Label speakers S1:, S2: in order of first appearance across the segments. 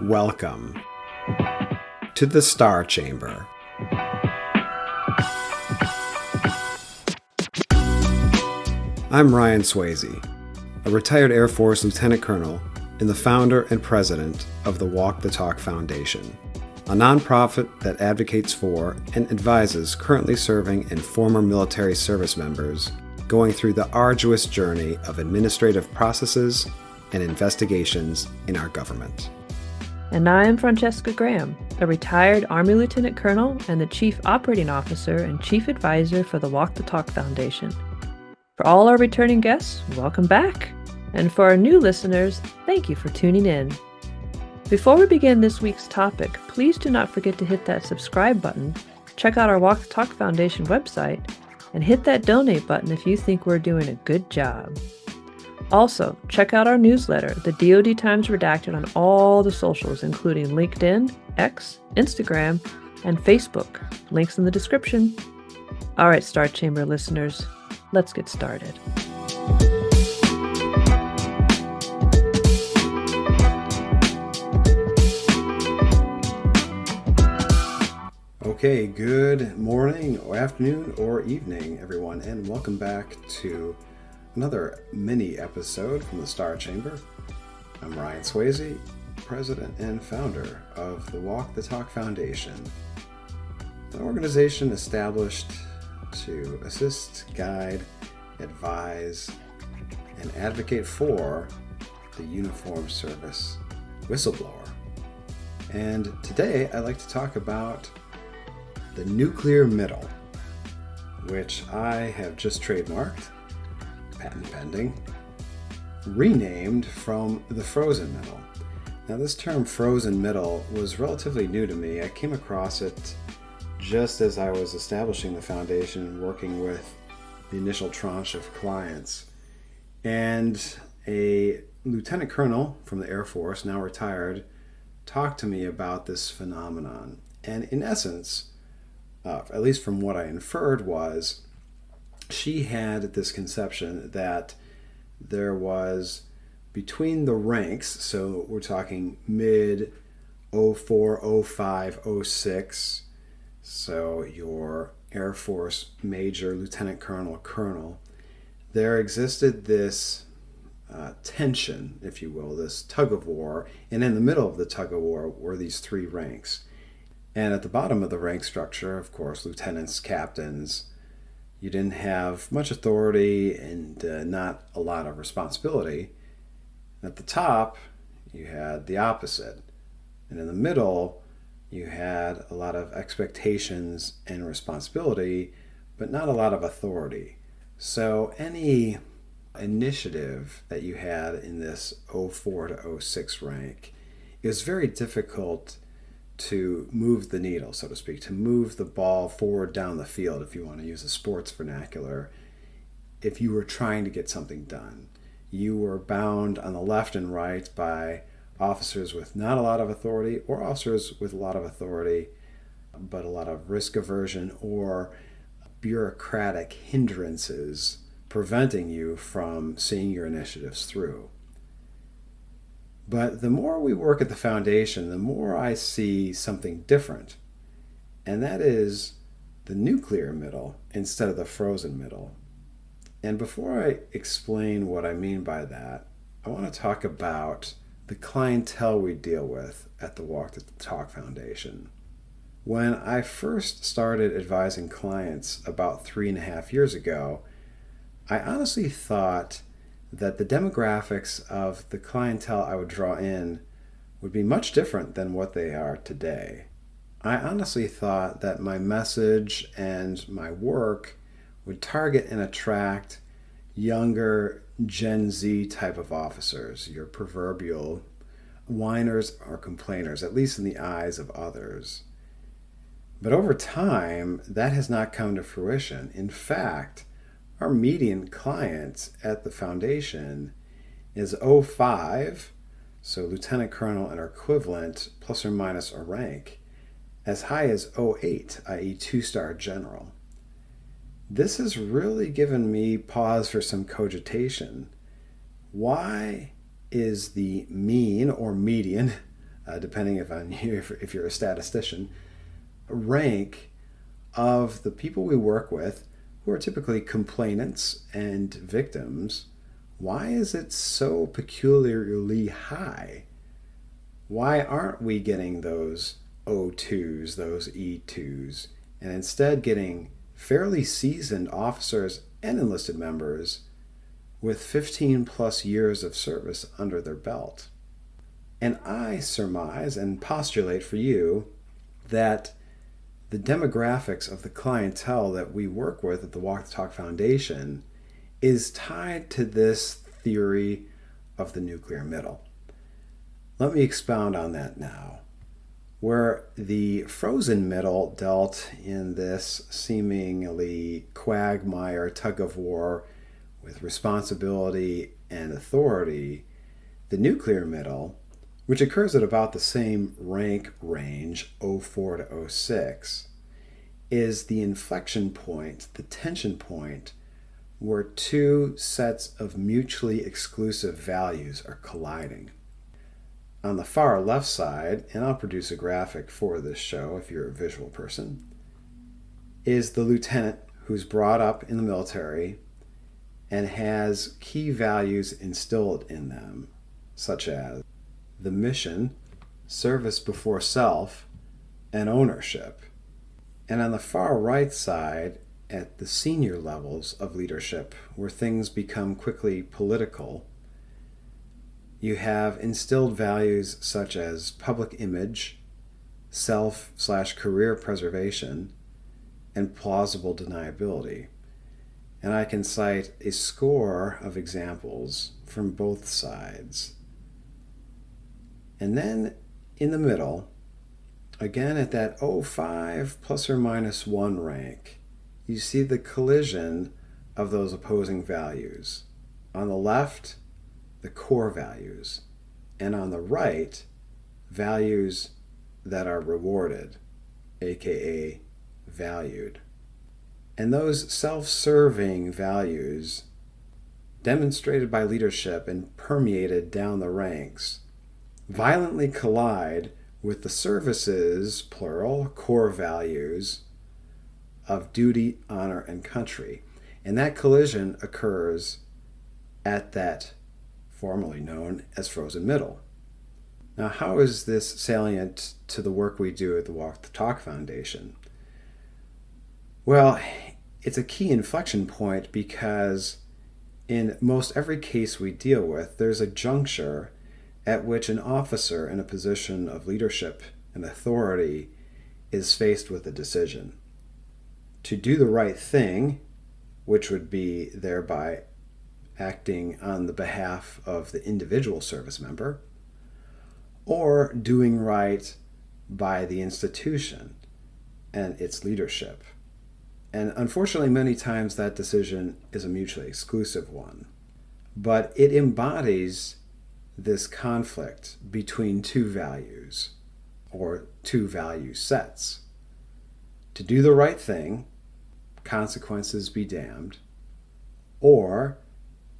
S1: Welcome to the Star Chamber. I'm Ryan Swayze, a retired Air Force Lieutenant Colonel and the founder and president of the Walk the Talk Foundation, a nonprofit that advocates for and advises currently serving and former military service members going through the arduous journey of administrative processes and investigations in our government.
S2: And I am Francescagraham, a retired Army Lieutenant Colonel and the Chief Operating Officer and Chief Advisor for the Walk the Talk Foundation. For all our returning guests, welcome back. And for our new listeners, thank you for tuning in. Before we begin this week's topic, please do not forget to hit that subscribe button, check out our Walk the Talk Foundation website, and hit that donate button if you think we're doing a good job. Also, check out our newsletter, the DoD Times Redacted, on all the socials, including LinkedIn, X, Instagram, and Facebook. Links in the description. All right, Star Chamber listeners, let's get started.
S1: Okay, good morning or afternoon or evening, everyone, and welcome back to another mini episode from the Star Chamber. I'm Ryan Swayze, president and founder of the Walk the Talk Foundation, an organization established to assist, guide, advise, and advocate for the uniformed service whistleblower. And today I'd like to talk about the nuclear middle, which I have just trademarked, patent pending, renamed from the frozen middle. Now, this term frozen middle was relatively new to me. I came across it just as I was establishing the foundation and working with the initial tranche of clients. And a lieutenant colonel from the Air Force, now retired, talked to me about this phenomenon. And in essence, at least from what I inferred, was she had this conception that there was between the ranks, so we're talking mid 04, 05, 06, so your Air Force major, lieutenant colonel, there existed this tension, if you will, this tug of war, and in the middle of the tug of war were these three ranks. And at the bottom of the rank structure, of course, lieutenants, captains, you didn't have much authority and not a lot of responsibility. At the top, you had the opposite. And in the middle, you had a lot of expectations and responsibility, but not a lot of authority. So any initiative that you had in this 04 to 06 rank, it was very difficult to move the needle, so to speak, to move the ball forward down the field, if you want to use a sports vernacular, if you were trying to get something done. You were bound on the left and right by officers with not a lot of authority or officers with a lot of authority, but a lot of risk aversion or bureaucratic hindrances preventing you from seeing your initiatives through. But the more we work at the foundation, the more I see something different. And that is the nuclear middle instead of the frozen middle. And before I explain what I mean by that, I want to talk about the clientele we deal with at the Walk the Talk Foundation. When I first started advising clients about 3.5 years ago, I honestly thought that the demographics of the clientele I would draw in would be much different than what they are today. I honestly thought that my message and my work would target and attract younger Gen Z type of officers, your proverbial whiners or complainers, at least in the eyes of others. But over time, that has not come to fruition. In fact, our median client at the foundation is 05, so lieutenant colonel and our equivalent, plus or minus a rank, as high as 08, i.e. 2-star general. This has really given me pause for some cogitation. Why is the mean or median depending if you're a statistician, rank of the people we work with who are typically complainants and victims. Why is it so peculiarly high? Why aren't we getting those O2s, those E2s, and instead getting fairly seasoned officers and enlisted members with 15 plus years of service under their belt? And I surmise and postulate for you that the demographics of the clientele that we work with at the Walk the Talk Foundation is tied to this theory of the nuclear middle. Let me expound on that now. Where the frozen middle dealt in this seemingly quagmire tug of war with responsibility and authority, the nuclear middle, which occurs at about the same rank range, 04 to 06, is the inflection point, the tension point, where two sets of mutually exclusive values are colliding. On the far left side, and I'll produce a graphic for this show if you're a visual person, is the lieutenant who's brought up in the military and has key values instilled in them, such as the mission, service before self, and ownership. And on the far right side, at the senior levels of leadership, where things become quickly political, you have instilled values such as public image, self/career preservation, and plausible deniability. And I can cite a score of examples from both sides. And then in the middle, again at that 05 plus or minus 1 rank, you see the collision of those opposing values. On the left, the core values, and on the right, values that are rewarded, aka valued. And those self-serving values, demonstrated by leadership and permeated down the ranks, violently collide with the services, plural, core values of duty, honor, and country. And that collision occurs at that formerly known as frozen middle. Now, how is this salient to the work we do at the Walk the Talk Foundation? Well, it's a key inflection point because in most every case we deal with, there's a juncture at which an officer in a position of leadership and authority is faced with a decision. To do the right thing, which would be thereby acting on the behalf of the individual service member, or doing right by the institution and its leadership. And unfortunately, many times that decision is a mutually exclusive one. But it embodies this conflict between two values, or two value sets. To do the right thing, consequences be damned, or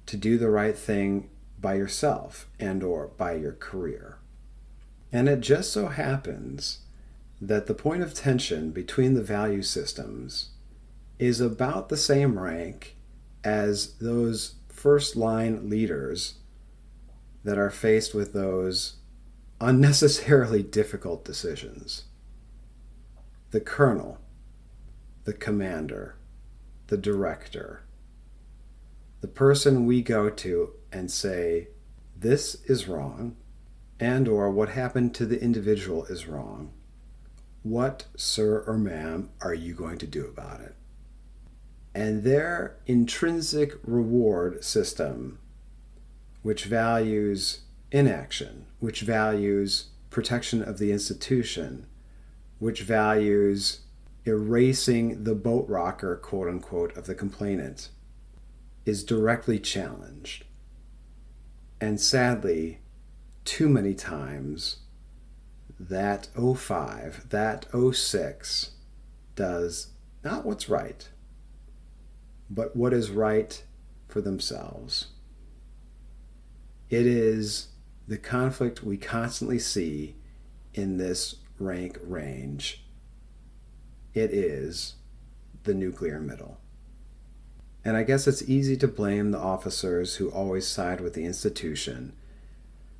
S1: to do the right thing by yourself and or by your career. And it just so happens that the point of tension between the value systems is about the same rank as those first line leaders that are faced with those unnecessarily difficult decisions. The colonel, the commander, the director, the person we go to and say, this is wrong, and or what happened to the individual is wrong. What, sir or ma'am, are you going to do about it? And their intrinsic reward system, which values inaction, which values protection of the institution, which values erasing the boat rocker, quote unquote, of the complainant, is directly challenged. And sadly, too many times, that 05, that 06 does not what's right, but what is right for themselves. It is the conflict we constantly see in this rank range, it is the nuclear middle. And I guess it's easy to blame the officers who always side with the institution,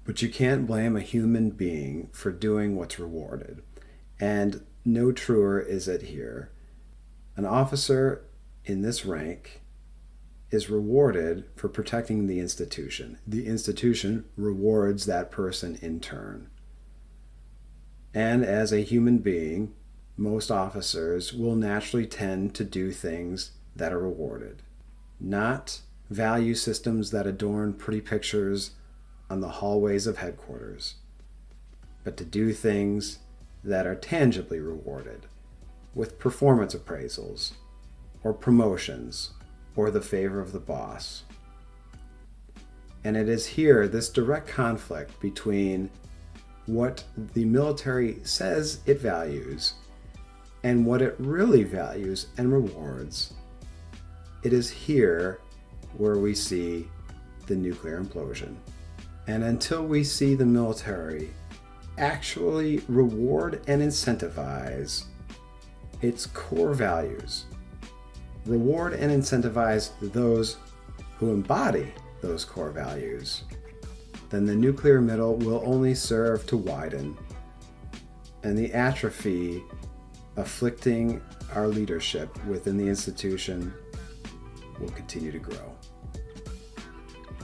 S1: but you can't blame a human being for doing what's rewarded. And no truer is it here. An officer in this rank is rewarded for protecting the institution. The institution rewards that person in turn. And as a human being, most officers will naturally tend to do things that are rewarded, not value systems that adorn pretty pictures on the hallways of headquarters, but to do things that are tangibly rewarded with performance appraisals or promotions or the favor of the boss. And it is here this direct conflict between what the military says it values and what it really values and rewards. It is here where we see the nuclear implosion. And until we see the military actually reward and incentivize its core values, reward and incentivize those who embody those core values, then the nuclear middle will only serve to widen, and the atrophy afflicting our leadership within the institution will continue to grow.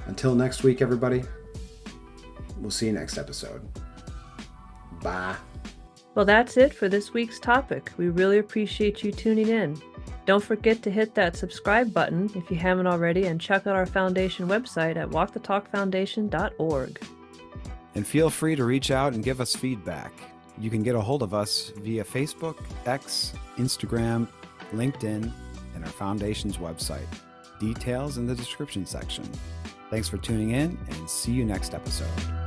S1: Until next week, everybody, we'll see you next episode. Bye.
S2: Well, that's it for this week's topic. We really appreciate you tuning in. Don't forget to hit that subscribe button if you haven't already, and check out our foundation website at walkthetalkfoundation.org.
S3: And feel free to reach out and give us feedback. You can get a hold of us via Facebook, X, Instagram, LinkedIn, and our foundation's website. Details in the description section. Thanks for tuning in, and see you next episode.